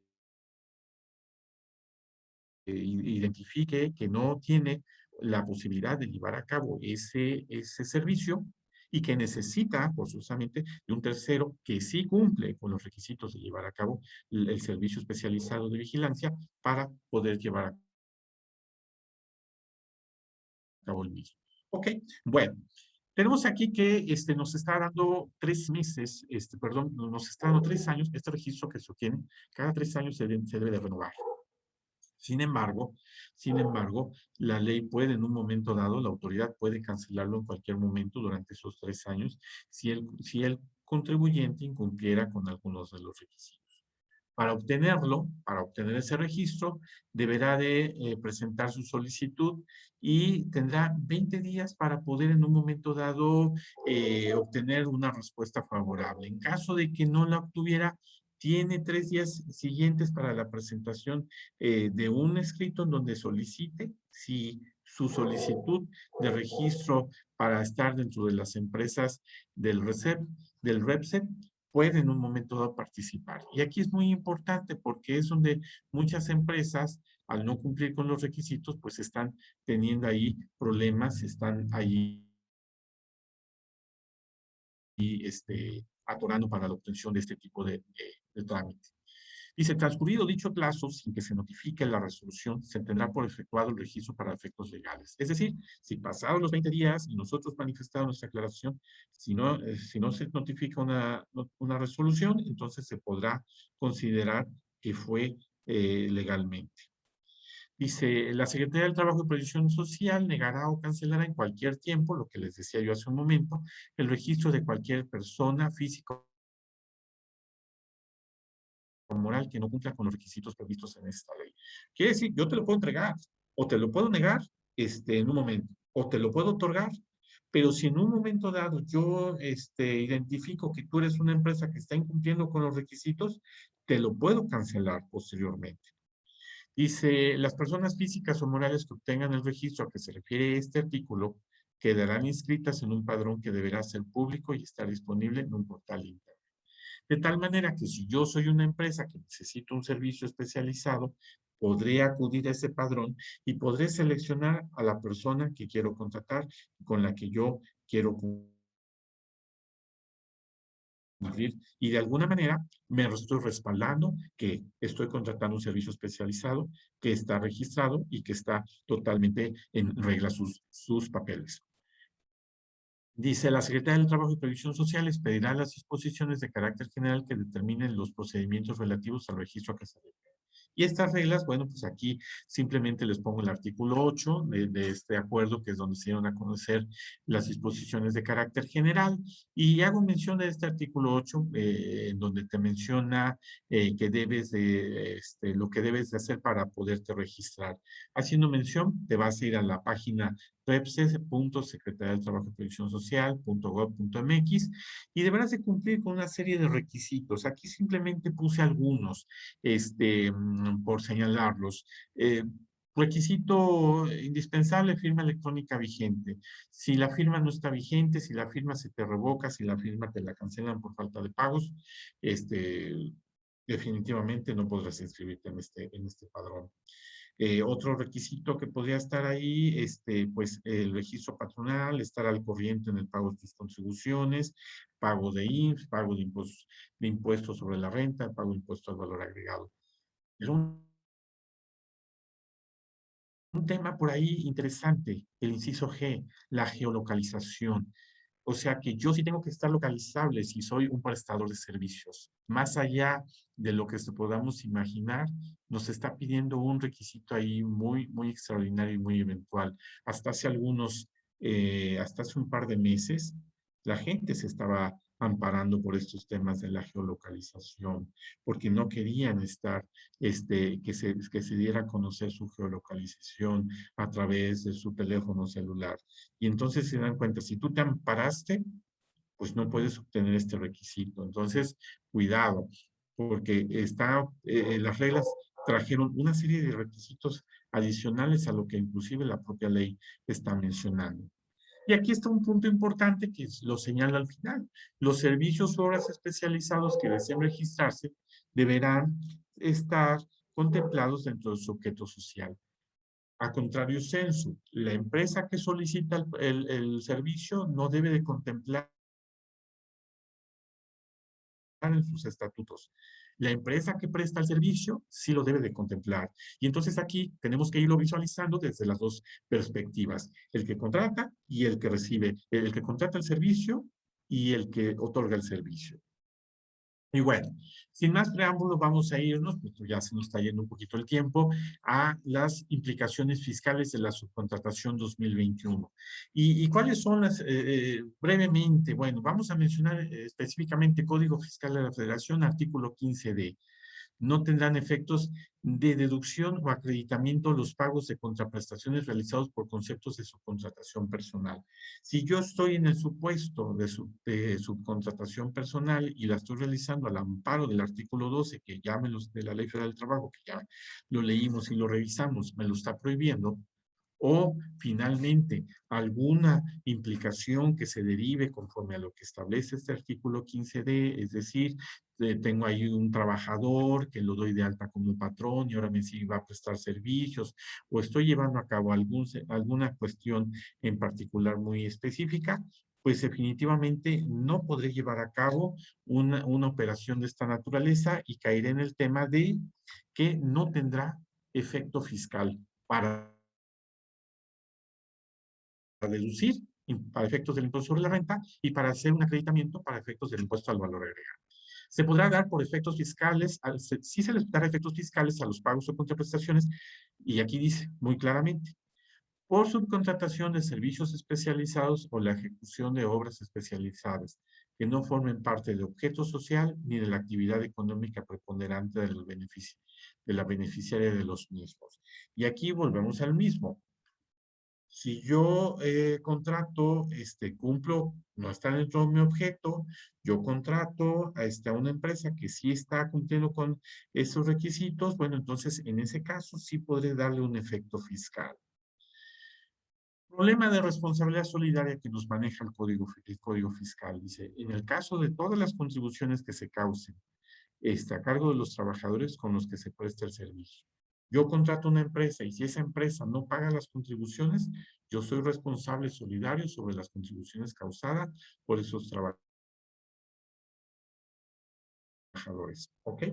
identifique que no tiene la posibilidad de llevar a cabo ese servicio y que necesita forzosamente de un tercero que sí cumple con los requisitos de llevar a cabo el servicio especializado de vigilancia para poder llevar a cabo el mismo. Ok, bueno. Tenemos aquí que nos está dando 3 meses, perdón, nos está dando 3 años, este registro que se obtiene, cada 3 años se debe de renovar. Sin embargo, la ley puede en un momento dado, la autoridad puede cancelarlo en cualquier momento durante esos 3 años si el contribuyente incumpliera con algunos de los requisitos. Para obtener ese registro, deberá de presentar su solicitud y tendrá 20 días para poder en un momento dado obtener una respuesta favorable. En caso de que no la obtuviera, tiene 3 días siguientes para la presentación de un escrito en donde solicite si su solicitud de registro para estar dentro de las empresas del REPSEP puede en un momento dado participar. Y aquí es muy importante porque es donde muchas empresas, al no cumplir con los requisitos, pues están teniendo ahí problemas, están ahí atorando para la obtención de este tipo de trámite. Dice, transcurrido dicho plazo, sin que se notifique la resolución, se tendrá por efectuado el registro para efectos legales. Es decir, si pasados los 20 días y nosotros manifestamos nuestra aclaración, si no se notifica una resolución, entonces se podrá considerar que fue legalmente. Dice, la Secretaría del Trabajo y Previsión Social negará o cancelará en cualquier tiempo, lo que les decía yo hace un momento, el registro de cualquier persona física moral que no cumpla con los requisitos previstos en esta ley. Quiere decir, yo te lo puedo entregar o te lo puedo negar en un momento o te lo puedo otorgar, pero si en un momento dado yo identifico que tú eres una empresa que está incumpliendo con los requisitos, te lo puedo cancelar posteriormente. Dice, las personas físicas o morales que obtengan el registro a que se refiere este artículo quedarán inscritas en un padrón que deberá ser público y estar disponible en un portal internet. De tal manera que si yo soy una empresa que necesito un servicio especializado, podré acudir a ese padrón y podré seleccionar a la persona que quiero contratar, con la que yo quiero cumplir. Y de alguna manera me estoy respaldando que estoy contratando un servicio especializado, que está registrado y que está totalmente en regla sus papeles. Dice, la Secretaría del Trabajo y Previsión Social expedirá las disposiciones de carácter general que determinen los procedimientos relativos al registro a que se refiere. Y estas reglas, bueno, pues aquí simplemente les pongo el artículo 8 de este acuerdo, que es donde se dieron a conocer las disposiciones de carácter general. Y hago mención de este artículo 8, en donde te menciona que lo que debes de hacer para poderte registrar. Haciendo mención, te vas a ir a la página repse.secretaría-del-trabajo-y-previsión-social.gov.mx y deberás de cumplir con una serie de requisitos. Aquí simplemente puse algunos, por señalarlos. Requisito indispensable, firma electrónica vigente. Si la firma no está vigente, si la firma se te revoca, si la firma te la cancelan por falta de pagos, definitivamente no podrás inscribirte en este padrón. Otro requisito que podría estar ahí, pues el registro patronal, estar al corriente en el pago de tus contribuciones, pago de IMSS, pago de impuestos sobre la renta, pago de impuestos al valor agregado. Es un tema por ahí interesante, el inciso G, la geolocalización. O sea que yo sí tengo que estar localizable si soy un prestador de servicios. Más allá de lo que podamos imaginar, nos está pidiendo un requisito ahí muy, muy extraordinario y muy eventual. Hasta hace un par de meses, la gente se estaba amparando por estos temas de la geolocalización, porque no querían estar, que se diera a conocer su geolocalización a través de su teléfono celular. Y entonces se dan cuenta, si tú te amparaste, pues no puedes obtener este requisito. Entonces, cuidado, porque las reglas trajeron una serie de requisitos adicionales a lo que inclusive la propia ley está mencionando. Y aquí está un punto importante que lo señala al final. Los servicios o obras especializados que deseen registrarse deberán estar contemplados dentro de su objeto social. A contrario censo, la empresa que solicita el servicio no debe de contemplar en sus estatutos. La empresa que presta el servicio sí lo debe de contemplar. Y entonces aquí tenemos que irlo visualizando desde las dos perspectivas. El que contrata y el que recibe, el que contrata el servicio y el que otorga el servicio. Y bueno, sin más preámbulos, vamos a irnos, pues ya se nos está yendo un poquito el tiempo, a las implicaciones fiscales de la subcontratación 2021. ¿Y cuáles son las, brevemente? Bueno, vamos a mencionar específicamente Código Fiscal de la Federación, artículo 15D. No tendrán efectos de deducción o acreditamiento los pagos de contraprestaciones realizados por conceptos de subcontratación personal. Si yo estoy en el supuesto de subcontratación personal y la estoy realizando al amparo del artículo 12, que ya de la Ley Federal del Trabajo, que ya lo leímos y lo revisamos, me lo está prohibiendo, o finalmente alguna implicación que se derive conforme a lo que establece este artículo 15D, es decir, tengo ahí un trabajador que lo doy de alta como patrón y ahora me sigue va a prestar servicios, o estoy llevando a cabo alguna cuestión en particular muy específica, pues definitivamente no podré llevar a cabo una operación de esta naturaleza y caeré en el tema de que no tendrá efecto fiscal para deducir para efectos del impuesto sobre la renta y para hacer un acreditamiento para efectos del impuesto al valor agregado. Se podrá dar por efectos fiscales, sí se les dará efectos fiscales a los pagos o contraprestaciones, y aquí dice muy claramente, por subcontratación de servicios especializados o la ejecución de obras especializadas que no formen parte de objeto social ni de la actividad económica preponderante de la beneficiaria de los mismos. Y aquí volvemos al mismo. Si yo contrato, cumplo, no está dentro de mi objeto, yo contrato a una empresa que sí está cumpliendo con esos requisitos, bueno, entonces en ese caso sí podré darle un efecto fiscal. Problema de responsabilidad solidaria que nos maneja el código fiscal. Dice, en el caso de todas las contribuciones que se causen a cargo de los trabajadores con los que se presta el servicio. Yo contrato una empresa y si esa empresa no paga las contribuciones, yo soy responsable solidario sobre las contribuciones causadas por esos trabajadores. ¿Ok?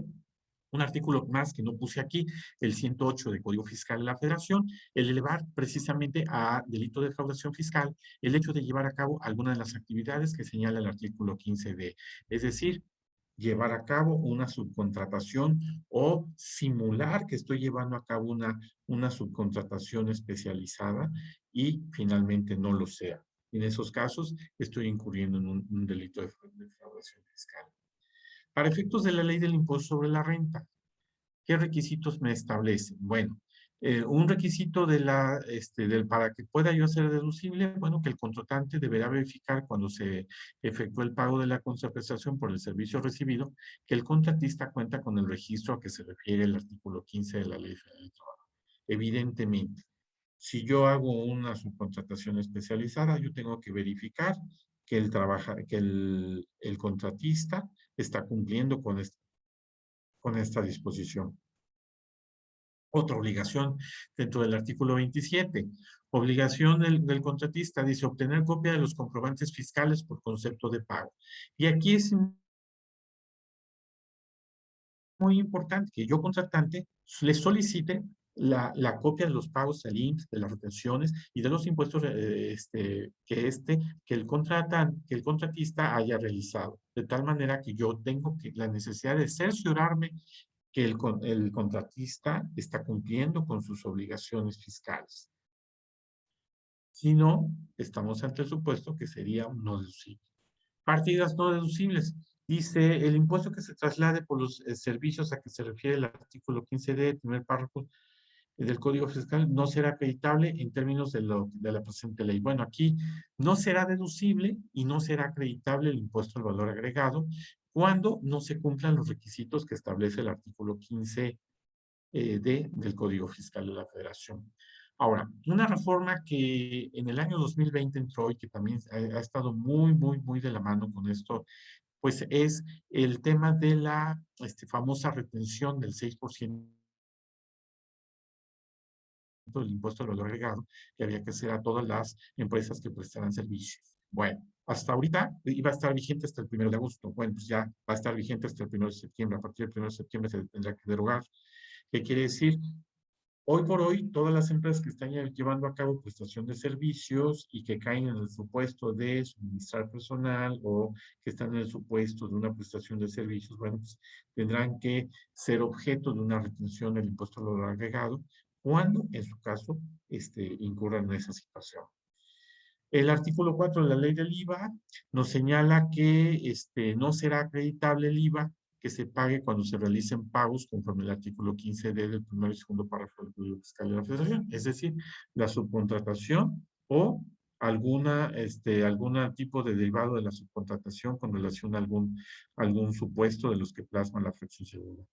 Un artículo más que no puse aquí, el 108 del Código Fiscal de la Federación, el elevar precisamente a delito de defraudación fiscal el hecho de llevar a cabo alguna de las actividades que señala el artículo 15D. Es decir, llevar a cabo una subcontratación o simular que estoy llevando a cabo una subcontratación especializada y finalmente no lo sea. En esos casos estoy incurriendo en un delito de defraudación fiscal. Para efectos de la ley del impuesto sobre la renta, ¿qué requisitos me establece? Bueno, un requisito para que pueda yo hacer deducible, bueno, que el contratante deberá verificar cuando se efectúe el pago de la contraprestación por el servicio recibido, que el contratista cuenta con el registro a que se refiere el artículo 15 de la Ley Federal del Trabajo. Evidentemente, si yo hago una subcontratación especializada, yo tengo que verificar que el contratista está cumpliendo con esta disposición. Otra obligación dentro del artículo 27. Obligación del contratista, dice, obtener copia de los comprobantes fiscales por concepto de pago. Y aquí es muy importante que yo, contratante, le solicite la copia de los pagos al IMSS, de las retenciones y de los impuestos que el contratista haya realizado. De tal manera que yo tengo la necesidad de cerciorarme que el contratista está cumpliendo con sus obligaciones fiscales. Si no, estamos ante el supuesto que sería un no deducible. Partidas no deducibles. Dice, el impuesto que se traslade por los servicios a que se refiere el artículo 15D, primer párrafo del Código Fiscal, no será acreditable en términos de la presente ley. Bueno, aquí no será deducible y no será acreditable el impuesto al valor agregado cuando no se cumplan los requisitos que establece el artículo 15 del Código Fiscal de la Federación. Ahora, una reforma que en el año 2020 entró y que también ha estado muy de la mano con esto, pues es el tema de la famosa retención del 6% del impuesto al valor agregado que había que hacer a todas las empresas que prestaran servicios. Bueno, hasta ahorita iba a estar vigente hasta el 1 de agosto. Bueno, pues ya va a estar vigente hasta el 1 de septiembre. A partir del 1 de septiembre se tendrá que derogar. ¿Qué quiere decir? Hoy por hoy, todas las empresas que están llevando a cabo prestación de servicios y que caen en el supuesto de suministrar personal o que están en el supuesto de una prestación de servicios, bueno, pues tendrán que ser objeto de una retención del impuesto al valor agregado cuando, en su caso, incurran en esa situación. El artículo 4 de la ley del IVA nos señala que no será acreditable el IVA que se pague cuando se realicen pagos conforme al artículo 15D del primero y segundo párrafo del Código Fiscal de la Federación, es decir, la subcontratación o algún tipo de derivado de la subcontratación con relación a algún supuesto de los que plasman la fracción segura.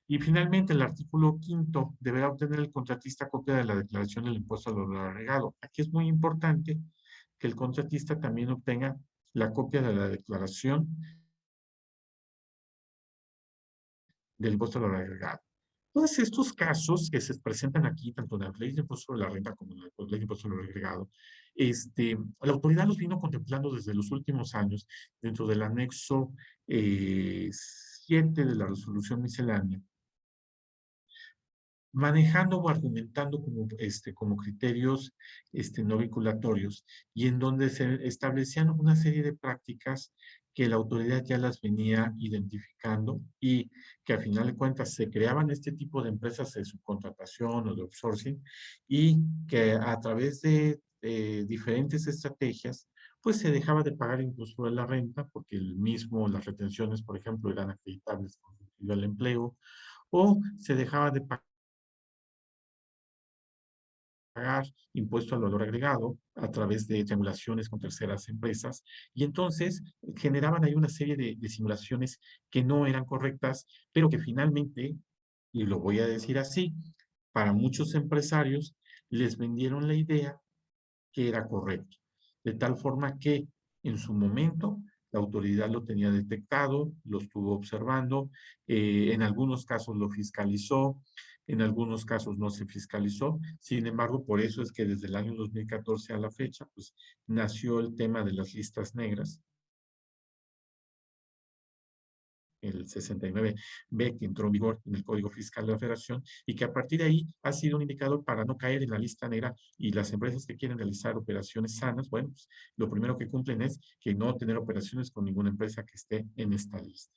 Y finalmente, el artículo 5 deberá obtener el contratista copia de la declaración del impuesto al valor agregado. Aquí es muy importante que el contratista también obtenga la copia de la declaración del impuesto al valor agregado. Todos estos casos que se presentan aquí, tanto en la ley de impuesto sobre la renta como en la ley de impuesto al valor agregado, la autoridad los vino contemplando desde los últimos años dentro del anexo 7 de la resolución miscelánea, manejando o argumentando como criterios no vinculatorios y en donde se establecían una serie de prácticas que la autoridad ya las venía identificando y que a final de cuentas se creaban este tipo de empresas de subcontratación o de outsourcing y que a través de diferentes estrategias pues se dejaba de pagar incluso de la renta porque las retenciones, por ejemplo, eran acreditables con sentido al empleo o se dejaba de pagar impuesto al valor agregado a través de triangulaciones con terceras empresas y entonces generaban ahí una serie de simulaciones que no eran correctas, pero que finalmente, y lo voy a decir así, para muchos empresarios les vendieron la idea que era correcto, de tal forma que en su momento la autoridad lo tenía detectado, lo estuvo observando, en algunos casos lo fiscalizó, en algunos casos no se fiscalizó. Sin embargo, por eso es que desde el año 2014 a la fecha, pues nació el tema de las listas negras, el 69B que entró en vigor en el Código Fiscal de la Federación y que a partir de ahí ha sido un indicador para no caer en la lista negra y las empresas que quieren realizar operaciones sanas, bueno, pues lo primero que cumplen es que no tener operaciones con ninguna empresa que esté en esta lista.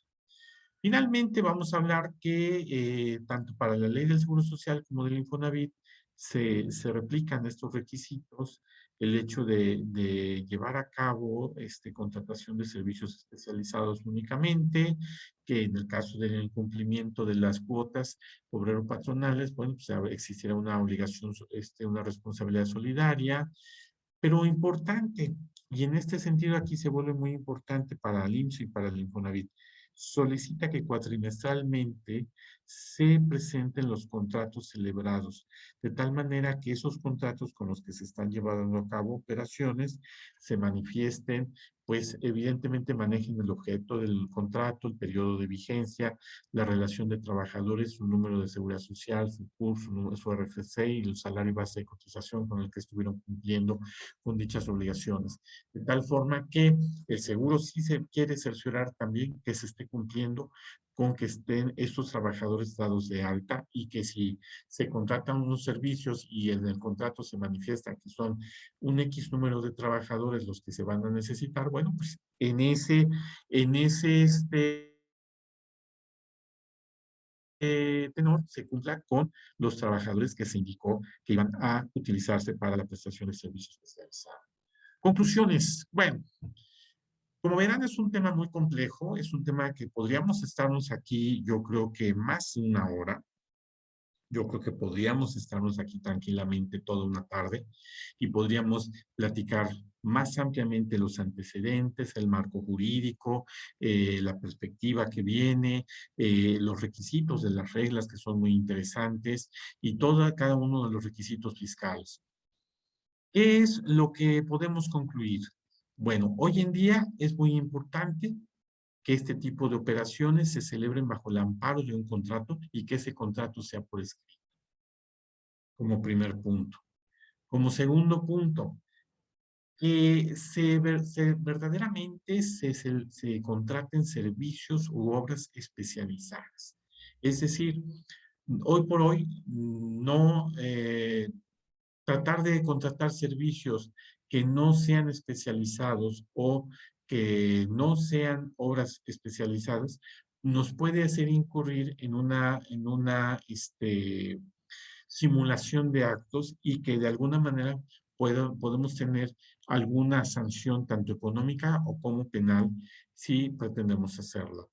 Finalmente, vamos a hablar que tanto para la Ley del Seguro Social como del Infonavit se replican estos requisitos, el hecho de llevar a cabo contratación de servicios especializados únicamente, que en el caso del incumplimiento de las cuotas obrero-patronales, bueno, pues existiera una obligación, una responsabilidad solidaria, pero importante, y en este sentido aquí se vuelve muy importante para el IMSS y para el Infonavit, solicita que cuatrimestralmente se presenten los contratos celebrados, de tal manera que esos contratos con los que se están llevando a cabo operaciones se manifiesten, pues evidentemente manejen el objeto del contrato, el periodo de vigencia, la relación de trabajadores, su número de seguridad social, su CURP, su RFC y el salario base de cotización con el que estuvieron cumpliendo con dichas obligaciones. De tal forma que el seguro sí se quiere cerciorar también que se esté cumpliendo con que estén estos trabajadores dados de alta y que si se contratan unos servicios y en el contrato se manifiesta que son un X número de trabajadores los que se van a necesitar, bueno, pues en ese tenor se cumpla con los trabajadores que se indicó que iban a utilizarse para la prestación de servicios especializados. Conclusiones. Bueno, Como verán, es un tema muy complejo, es un tema que podríamos estarnos aquí, yo creo que más de una hora. Yo creo que podríamos estarnos aquí tranquilamente toda una tarde y podríamos platicar más ampliamente los antecedentes, el marco jurídico, la perspectiva que viene, los requisitos de las reglas que son muy interesantes y cada uno de los requisitos fiscales. ¿Qué es lo que podemos concluir? Bueno, hoy en día es muy importante que este tipo de operaciones se celebren bajo el amparo de un contrato y que ese contrato sea por escrito, como primer punto. Como segundo punto, que verdaderamente se contraten servicios u obras especializadas. Es decir, hoy por hoy, no tratar de contratar servicios que no sean especializados o que no sean obras especializadas, nos puede hacer incurrir en una simulación de actos y que de alguna manera podemos tener alguna sanción tanto económica o como penal si pretendemos hacerlo.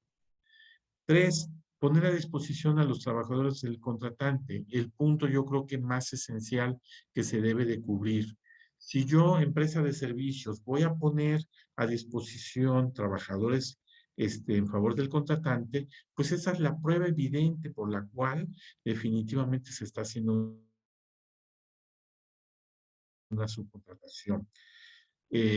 3, poner a disposición a los trabajadores del contratante. El punto yo creo que más esencial que se debe de cubrir. Si yo, empresa de servicios, voy a poner a disposición trabajadores en favor del contratante, pues esa es la prueba evidente por la cual definitivamente se está haciendo una subcontratación.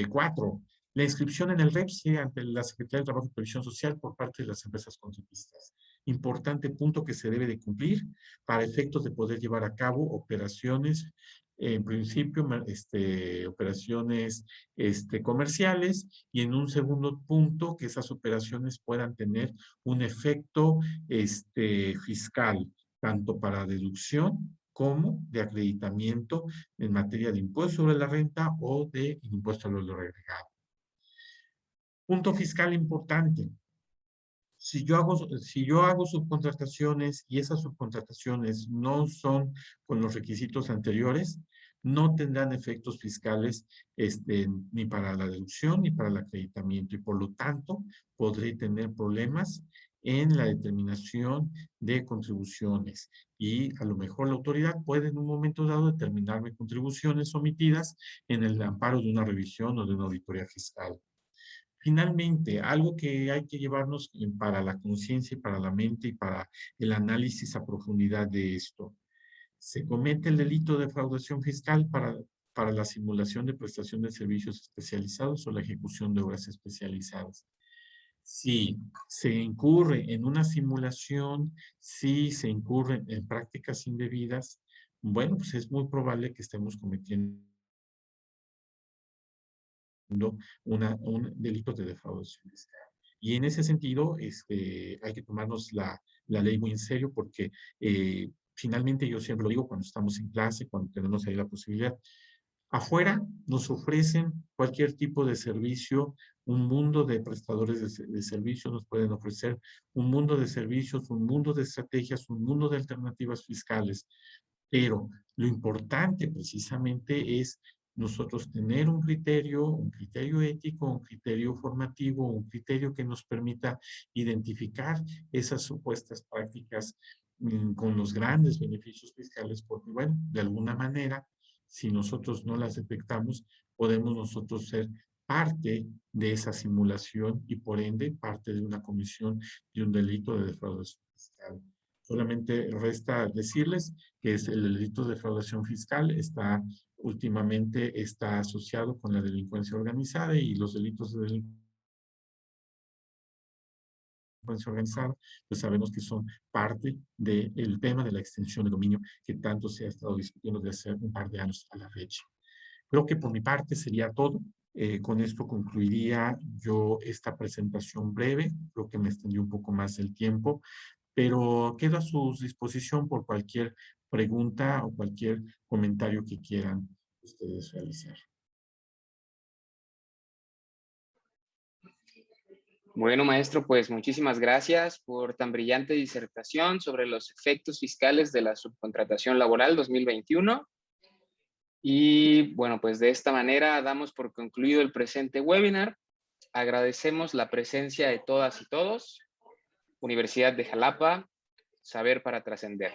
4, la inscripción en el REPSE ante la Secretaría de Trabajo y Previsión Social por parte de las empresas contratistas. Importante punto que se debe de cumplir para efectos de poder llevar a cabo operaciones, en principio, operaciones comerciales, y en un segundo punto, que esas operaciones puedan tener un efecto fiscal, tanto para deducción como de acreditamiento en materia de impuesto sobre la renta o de impuesto al valor agregado. Punto fiscal importante. Si yo hago subcontrataciones y esas subcontrataciones no son con los requisitos anteriores, no tendrán efectos fiscales ni para la deducción ni para el acreditamiento y por lo tanto podré tener problemas en la determinación de contribuciones y a lo mejor la autoridad puede en un momento dado determinarme contribuciones omitidas en el amparo de una revisión o de una auditoría fiscal. Finalmente, algo que hay que llevarnos para la conciencia y para la mente y para el análisis a profundidad de esto. Se comete el delito de defraudación fiscal para la simulación de prestación de servicios especializados o la ejecución de obras especializadas. Si se incurre en una simulación, si se incurre en prácticas indebidas, bueno, pues es muy probable que estemos cometiendo un delito de defraudación fiscal. Y en ese sentido, hay que tomarnos la ley muy en serio porque finalmente yo siempre lo digo cuando estamos en clase, cuando tenemos ahí la posibilidad, afuera nos ofrecen cualquier tipo de servicio, un mundo de prestadores de servicios nos pueden ofrecer un mundo de servicios, un mundo de estrategias, un mundo de alternativas fiscales. Pero lo importante precisamente es nosotros tener un criterio ético, un criterio formativo, un criterio que nos permita identificar esas supuestas prácticas con los grandes beneficios fiscales, porque bueno, de alguna manera, si nosotros no las detectamos, podemos nosotros ser parte de esa simulación y por ende parte de una comisión de un delito de defraudación fiscal. Solamente resta decirles que el delito de defraudación fiscal últimamente está asociado con la delincuencia organizada y los delitos de delincuencia organizada, pues sabemos que son parte del tema de la extensión de dominio que tanto se ha estado discutiendo desde hace un par de años a la fecha. Creo que por mi parte sería todo. Con esto concluiría yo esta presentación breve. Creo que me extendí un poco más el tiempo, pero quedo a su disposición por cualquier pregunta o cualquier comentario que quieran ustedes realizar. Bueno, maestro, pues muchísimas gracias por tan brillante disertación sobre los efectos fiscales de la subcontratación laboral 2021. Y bueno, pues de esta manera damos por concluido el presente webinar. Agradecemos la presencia de todas y todos. Universidad de Jalapa, saber para trascender.